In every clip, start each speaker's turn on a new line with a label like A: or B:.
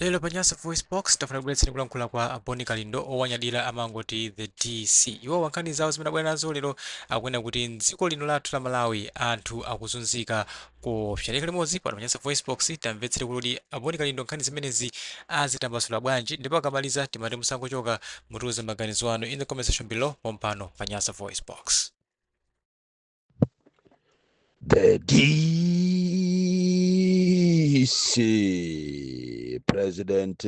A: Lelo panyasa voice box tafuna kubweletseni kulankhula kwa Aboni Kalindo owanyadira amangoti the DC. Iwo wankhani zawo zimene abwera nazo lero akunena kuti mdziko lino lathu la Malawi anthu akuzunzika kupsyanika limodzi. Pano panyasa voice box tamvetsere kuti Aboni Kalindo nkhani zimenezi azitambasula bwanji, ndipo akamaliza timati musangochoka mutiuze maganizo anu in the conversation below pompano panyasa voice box.
B: The DC President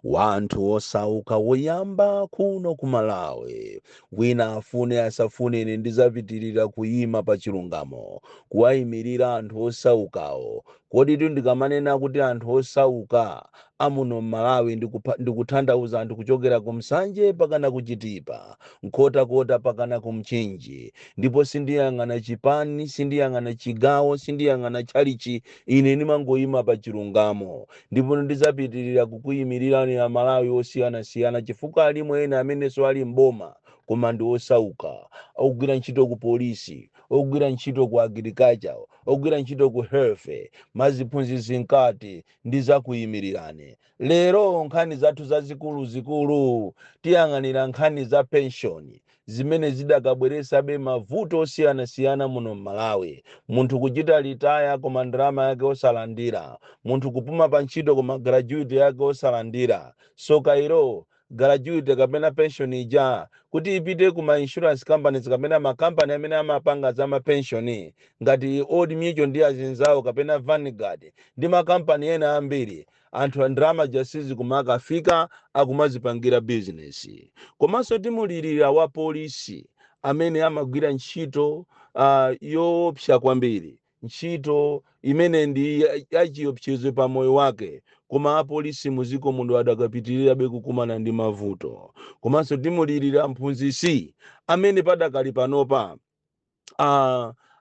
B: wanthu osauka woyamba kuno ku Malawi wina afune asafune ine ndizapitirira kuyima pa chilungamo kuwayimirira anthu osaukawo. Kodi ndikamanena kuti anthu osauka amuno Malawi ndikutanthauza anthu kuchokera ku Msanje pakana kuchitipa nkhotakota pakana ku Mchinji, ndipo sindiyang'ana chipani, sindiyang'ana chigawo, sindiyang'ana chalichi, ine ndimangoyima pa chilungamo. Ndipo ndizapitirira kukuyimirirani a Malawi osiyanasiyana chifukwa alimu ena amenenso ali mboma koma ndi osauka, ogwira ntchito ku polisi, ogwira ntchito ku agriculture, ogwira ntchito ku health, maziphunzitsi nkati ndizakuyimirirani. Lero nkhani zathu zazikulu tiyang'anira nkhani za pension zimene zidakabweresa be mavuto osiyanasiyana muno Malawi. Munthu kuchita litaya koma ndalama yake osalandira, munthu kupuma pa ntchito koma gratuity yake osalandira. So kairo gratuity kapena pension ija kuti ipite kuma insurance companies kapena makampani amene amapanga za mapensioni ngati Old Mutual ndi azinzawo kapena Vanguard ndi makampani ena ambiri, anthu ndalama jasizi kumakafika akumazipangira business. Komanso timulirira wa polisi amene amagwira ntchito yoopsa kwambiri, ntchito imene ndi yachiopsezo pa moyo wake, koma apolisi muziko muno adakapitirira be kukumana ndi mavuto. Komanso timulirira mphunzitsi amene padakali panopa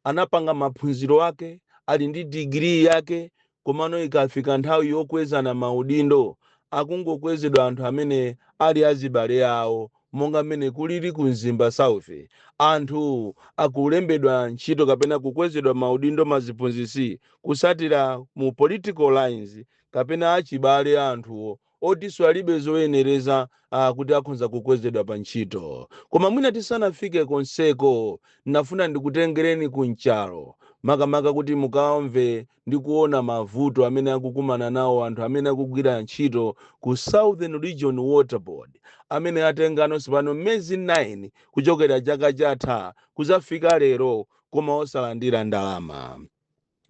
B: anapanga maphunziro ake, ali ndi degree yake, komano ikafika nthawi yokwezana maudindo akungokwezedwa anthu amene ali azibale awo, monga mmene kulili ku Mzimba South. Anthu akulembedwa ntchito kapena kukwezedwa maudindo maziphunzitsi kusatira mu political lines kapena achibale anthuwo otiso alibe zoyenereza kuti akhonza kukwezedwa pa ntchito. Koma mwina tisanafike konseko nafuna ndikutengereni ku mchalo makamaka kuti mukaomve ndi kuona mavuto amene akukumana nawo anthu amene akugwira ntchito ku Southern Region Water Board, amene atengano sipano mezi 9 kuchokera chaka chatha kuzafika lero koma osalandira ndalama.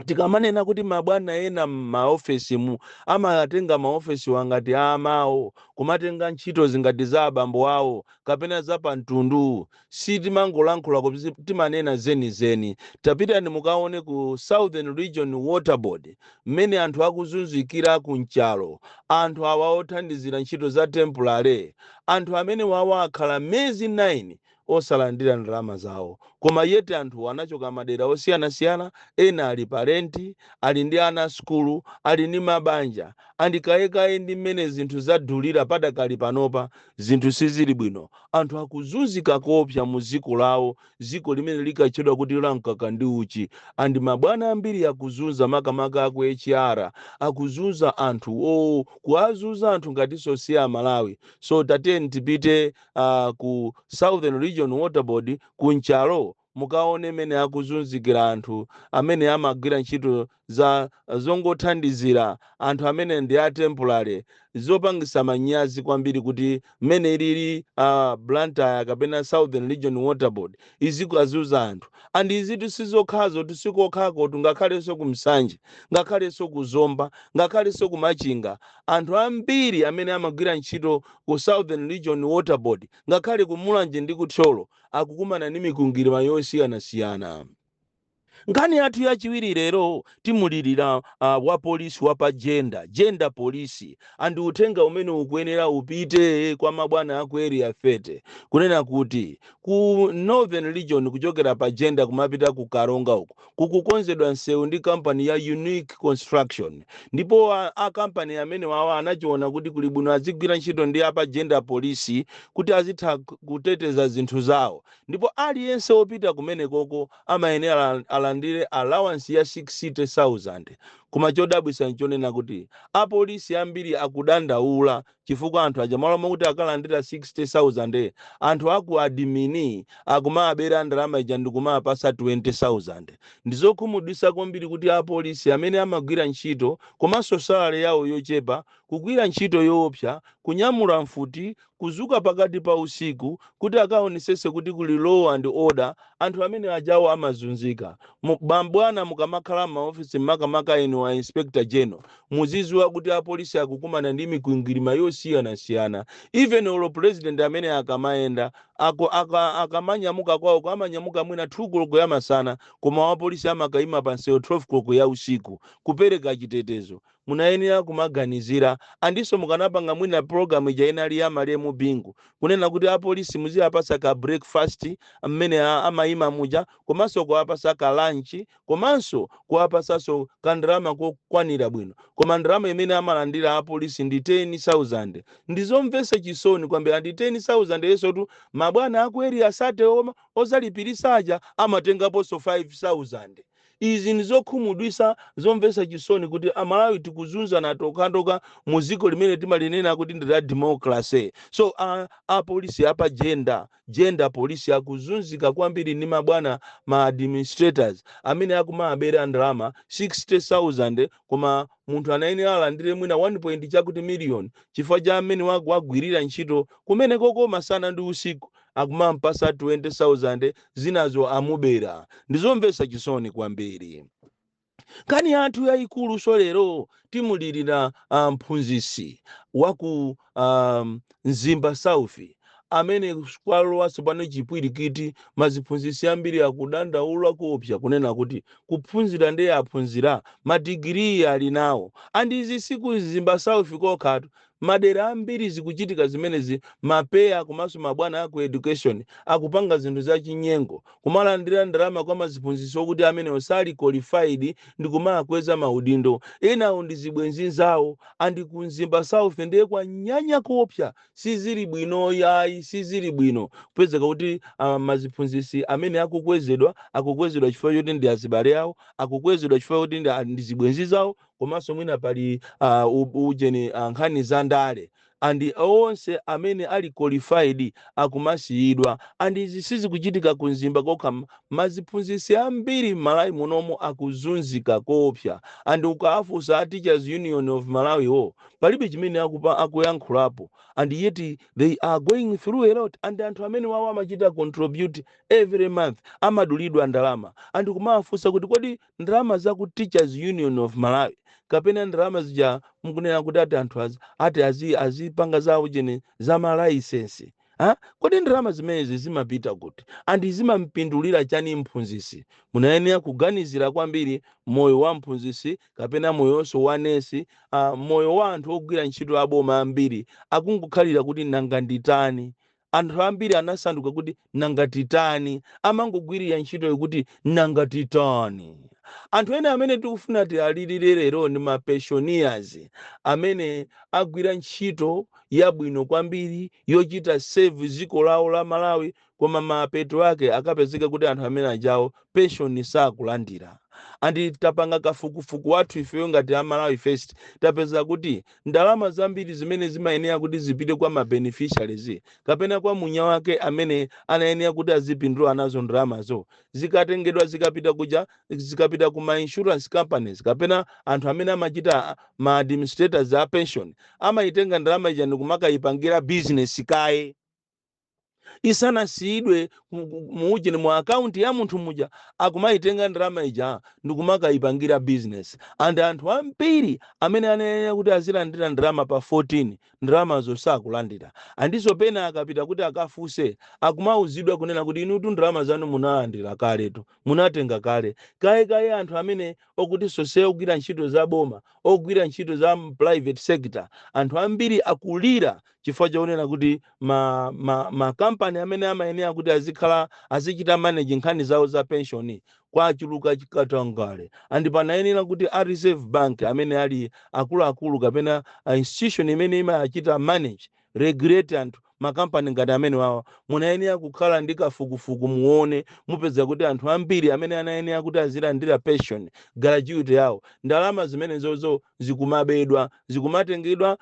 B: Tikamanena kuti mabwana ena maofesi mu amatenga maofesi wangati amawo kumatenga ntchito zingati za abambo awo kapena za pantundu, sitimangolankhula kuti timanena zenizeni. Tapitani mukaone ku Southern Region Water Board mmene anthu akuzunzikira ku mchalo, anthu awa othandizira ntchito za temporary, anthu amene wawa akhala mezi 9 osalandira ndalama zawo. Koma yete anthu anachoka madera osiyanasiyana, ena ali parenti, ali ndi ana skulu, ali ndi mabanja, andikaekae ndi mmene zinthu zadulira padakali panopa zinthu sizili bwino. Anthu akuzunzika kopsa mu ziko lawo, ziko limene likatchedwa kuti la mkaka ndi uchi. Andi mabwana ambiri akuzunza makamaka aku HR, akuzunza anthu kuazunza anthu ngatinso siya Malawi. So tateni tipite ku Southern Region Water Board ku mchalo mukaone mene akuzunzikira anthu amene amagwira ntchito za zongothandizira anthu amene ndi a temporary, zopangisa manyazi kwambiri kuti mmene ilili Blantyre kapena Southern Region Water Board izikuazuza anthu. Andi izitu sizokhazo tisikokhako tungakhalenso ku Msanje, ngakhalenso ku Zomba, ngakhalenso ku Machinga. Anthu ambiri amene amagwira ntchito ku Southern Region Water Board ngakhale ku Mulanje ndi ku Tcholo akukumana ndi mikungirima yosiyanasiyana. Nkhani yathu yachiwiri lero timulirira wa polisi wapa gender police, andi uthenga umene ukuyenera upite kwa mabwana aku area fete kunena kuti ku Northern Region kuchokera pa gender kumapita ku Karonga uko kukukonzedwa nsewu ndi kampani ya Unique Construction, ndipo a kampani amene wawa anachiona kuti kuli bwino azigwira ntchito ndi apa gender police kuti azitha kuteteza zinthu zawo, ndipo aliyense opita kumene koko amayenera alandire allowance ya 60,000. koma chodabwisa nchonena kuti apolisi ambiri akudandaula chifukwa anthu aja maloma kuti akalandira 60,000 anthu aku adimini akumabera ndalama ija ndikumapasa 20,000. ndizokhumudwisa kwambiri kuti apolisi amene amagwira ntchito komanso salale yawo yochepa, kugwira ntchito yoopsa, kunyamula mfuti, kuzuka pakati pa usiku kuti akaonesese kuti kuli law and order, anthu amene ajawo amazunzika. Bwana mukamakhala maofisi makamaka inu wa inspector general, muziziwa kuti apolisi akukumana ndi mikwingwirima yosiyanasiyana. Even olo president amene akamaenda akamanyamuka kwawo amanyamuka mwina 2 koloko ya masana, koma apolisi amakaima panseyo 12 koloko ya usiku kupereka chitetezo. Munayenera kumaganizira, andiso mukanapanga mwina program ija inali ya malemu bingu kunena kuti apolisi muziyapasa ka breakfast amene amaima muja, komanso kuwapasa ka lunch, komanso kuwapasaso kandrama kokwanira bwino. Koma ndrama imene amalandira apolisi ndi 10,000. ndizomvesa chisoni kwambiri, andi 10,000 yesotu mabwana akweri asate ozalipirisaja amatengaponso 5,000. Izi ndizokhumudwisa zomvesa chisoni kuti Amalawi tikuzunzana tokandoka muziko limene timalinena kuti ndi la democracy. So apolisi apa gender polisi akuzunzika kwambiri ndi mabwana ma administrators amene akumabera ndalama 60,000 koma munthu anayenera alandire mwina 1 chakuti million chifukwa cha amene wagwirira ntchito kumene koko masana ndi usiku akumampasa 20,000 zinazo amubera. Ndizomvesa chisoni kwambiri. Kani anthu yayikulu solero timulirira mphunzisi waku Mzimba South amene kwalowa pano chipwirikiti maziphunzisi ambiri akudandaula kuopsa kunena kuti kuphunzira ndiye aphunzira madigiri ali nawo. Andizi siku Mzimba South kokhatu madera ambiri zikuchitika zimenezi, mapeya komanso mabwana aku education akupanga zinthu za chinyengo kumalandira ndalama kwa maziphunzisi okuti amene osali qualified ndi kumakweza maudindo. Enawo ndi zibwenzi zawo andi ku Mzimba South ndiye kwa nyanya kuopsa, sizili bwino yayi, sizili bwino kupezeka kuti maziphunzisi amene akukwezedwa chifukwa choti ndi azibale awo, akukwezedwa chifukwa choti ndi zibwenzi zawo, komanso mwina pali ujeni nkhani za ndale. Andi onse amene ali qualified akumasiyidwa. Andi izi sizikuchitika ku Mzimba kokha, maziphunzisi ambiri Malawi munomo akuzunzika koopsa. Andi ukafunsa Teachers Union of Malawi palibe chimene akuyankhulapo, and yet they are going through a lot. And anthu amene wawo amachita contribute every month amadulidwa ndalama. Andi kumafunsa kuti kodi ndalama za ku Teachers Union of Malawi kapena ndalama zija mukunena kuti ati azipanga zawo jene za malaisensi, kodi ndalama zimenezi zimapita kuti andi zimampindulira chani mphunzisi? Munayenera kuganizira kwambiri moyo wa mphunzisi kapena moyonso wa nesi, moyo wa anthu ogwira ntchito aboma ambiri akungokhalira kuti nanga nditani. Anthu ambiri anasanduka kuti nanga titani, amangogwirira ntchito yokuti nanga titani. Anthu ene amene tikufuna tialirire lero ndi mapensioners amene agwira ntchito yabwino kwambiri yochita save ziko lawo la Malawi, koma mapeto ake akapezeka kuti anthu amene ajawo pension sakulandira. Andi tapanga kafukufuku wathu ifeyo ngati Malawi First, tapeza kuti ndalama zambiri zimene zimayenera kuti zipite kwa mabeneficiaries kapena kwa munya wake amene anayenera kuti azipindula nazo ndalamazo, zikatengedwa zikapita ku ma insurance companies kapena anthu amene amachita ma administrators a pension amayitenga ndalama ija ndikumakayipangira business kaye isanasiyidwe muujeni mu account ya munthu muja, akumayitenga ndalama ija ndikumakayipangira business. And anthu ambiri amene anayenera kuti azilandira ndalama pa 14 ndalamazo sakulandira. Andiso pena akapita kuti akafunse akumauzidwa kunena kuti inutu ndalama zanu munalandira kaletu, munatenga kale. Kaye anthu amene okuti sose ogwira ntchito za boma, ogwira ntchito za private sector, anthu ambiri akulira chifukwa chaonera kuti ma company amene amayenera kuti azichita manage nkhani zawo za pension kwa chuluka chikatangale. Andi panayenera kuti a Reserve Bank amene ali akuluakulu kapena institution imene imachita manage regulate anthu makampani ngati amene wawa munayenera kukhala ndi kafukufuku muone mupeza kuti anthu ambiri amene anayenera kuti azilandira pension gratuity yawo ndalama zimenezozo zikumabedwa zikumatengedwa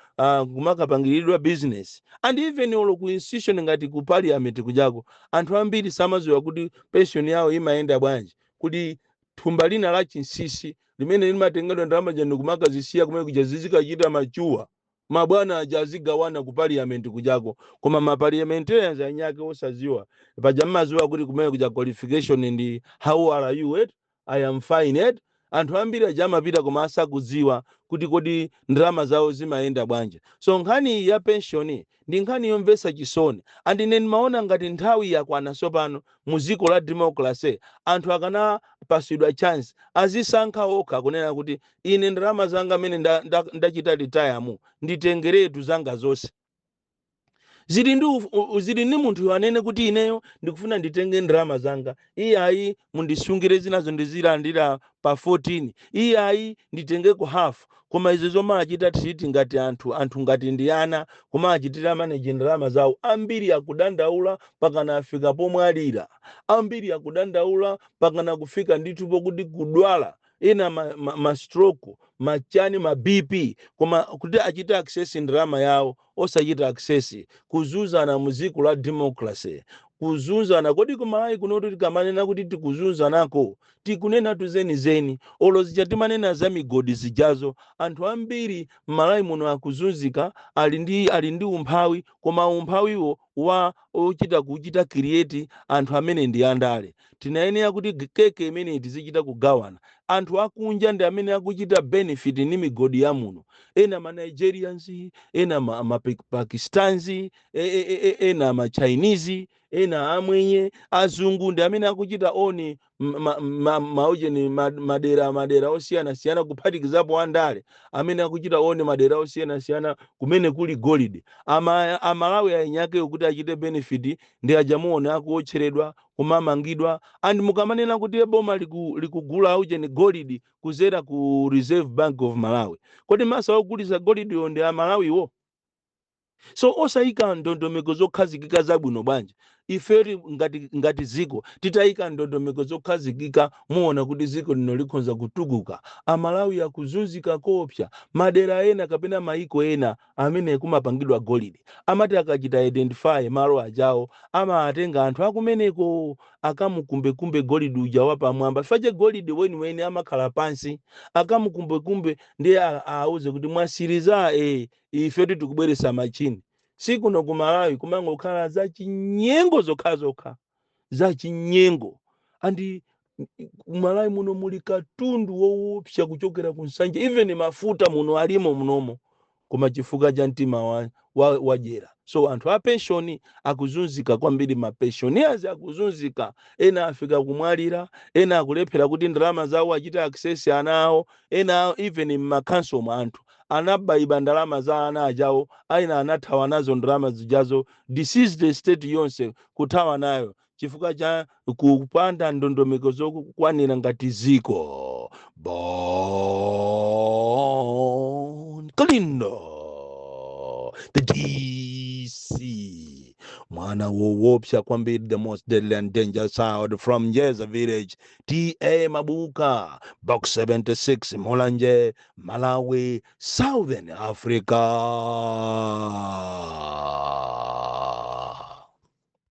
B: kumakapangiridwa business and even olo ku institution ngati ku parliament kujako anthu ambiri samaziwa kuti pension yawo imayenda bwanji kuti thumba lina la chinsisi limene limatengedwa ndalama jani kumakazisiya kumene kuja zizikachita machuwa mabwana aja azigawana ku parliament kujako koma ma parliamentarians anyake osaziwa paja mmaziwa kuti kumene kuja qualification ndi how are you at I am fine at anthu ambiri aja amapita koma asakudziwa kuti kodi ndalama zawo zimayenda bwanji so nkhani ya pension ndi nkhani yomvetsa chisoni and ine ndimaona ngati nthawi yakwana sopano mu dziko la democracy anthu akanapasidwa chance azisankha okha kunena kuti ine ndalama zanga amene ndachita retire nditengeretu zanga zonse zili ndi munthu anene kuti ineyo ndikufuna nditenge ndalama zanga iyayi mundisungire zinazo ndizilandira pa 14 iyayi nditengeko half koma izo zomachita titi ngati anthu ngati ndi ana koma achitira manage ndalama zawo ambiri akudandaula pakana afika pomwe alira ambiri akudandaula pakana kufika ndithu kuti kudwala ena ma stroke machani ma BP koma kuti achita access ndalama yawo osachita access kuzunzana mu dziko la democracy kuzunzana kodi kumalawi kunotu tikamanena kuti tikuzunzanako tikunena tuzenizeni olozicha timanena za migodi zijazo anthu ambiri mmalawi muno akuzunzika ali ndi umphawi koma umphawiwo wa kuchita create anthu amene ndi andale tinayenera kuti keke imene tizichita kugawana anthu akunja ndi amene akuchita benefit ni migodi ya muno ena ma Nigerians ena ma Pakistans ena ma Chinese ena amwenye azungu ndi amene akuchita oni maujeni madera osiyana kuphatikizapo andale amene akuchita oni madera osiyana kumene kuli gold amalawi ayinyake kuti achite benefit ndi ajamuone akuotcheredwa kumamangidwa and mukamanena kuti boma likugula aujeni gold kuzera ku Reserve Bank of Malawi kodi masa ogulisa gold yo ndi amalawiwo so osayika ndondomeko zokhazikika zabwino bwanji iferi ngati ziko titayika ndondomeko zokhazikika muona kuti ziko lino likhonza kutukuka amalawi akuzunzika kopsa madera ena kapena maiko ena amene kumapangidwa golide amati akachita identify malo ajawo amatenga anthu akumeneko akamukumbekumbe golide uja wapamwamba fache golide weniweni amakhala pansi akamukumbekumbe ndi auze kuti mwasiriza ife tikubweresa machini siku no kumalawi kumangokhala za chinyengo zokha za chinyengo andi kumalawi muno muli katundu woopsa kuchokera kunsanje even mafuta muno alimo munomo koma chifukwa cha mtima wajera so anthu a pension akuzunzika kwambiri ma pensioners akuzunzika ena afika kumwalira ena akulephera kuti ndalama zawo achita access anawo ena even ma council mwa anthu anabaiba ndalama za ana ajawo aina anathawa nazo ndalama zijazo this the state yonse kuthawa nayo chifukwa cha kupanda ndondomeko zokukwanira ngati ziko Bon Kalindo the DC mwana woopsa kwambiri the most deadly and dangerous sound from Jeza village TA Mabuka box 76 Molanje Malawi Southern Africa.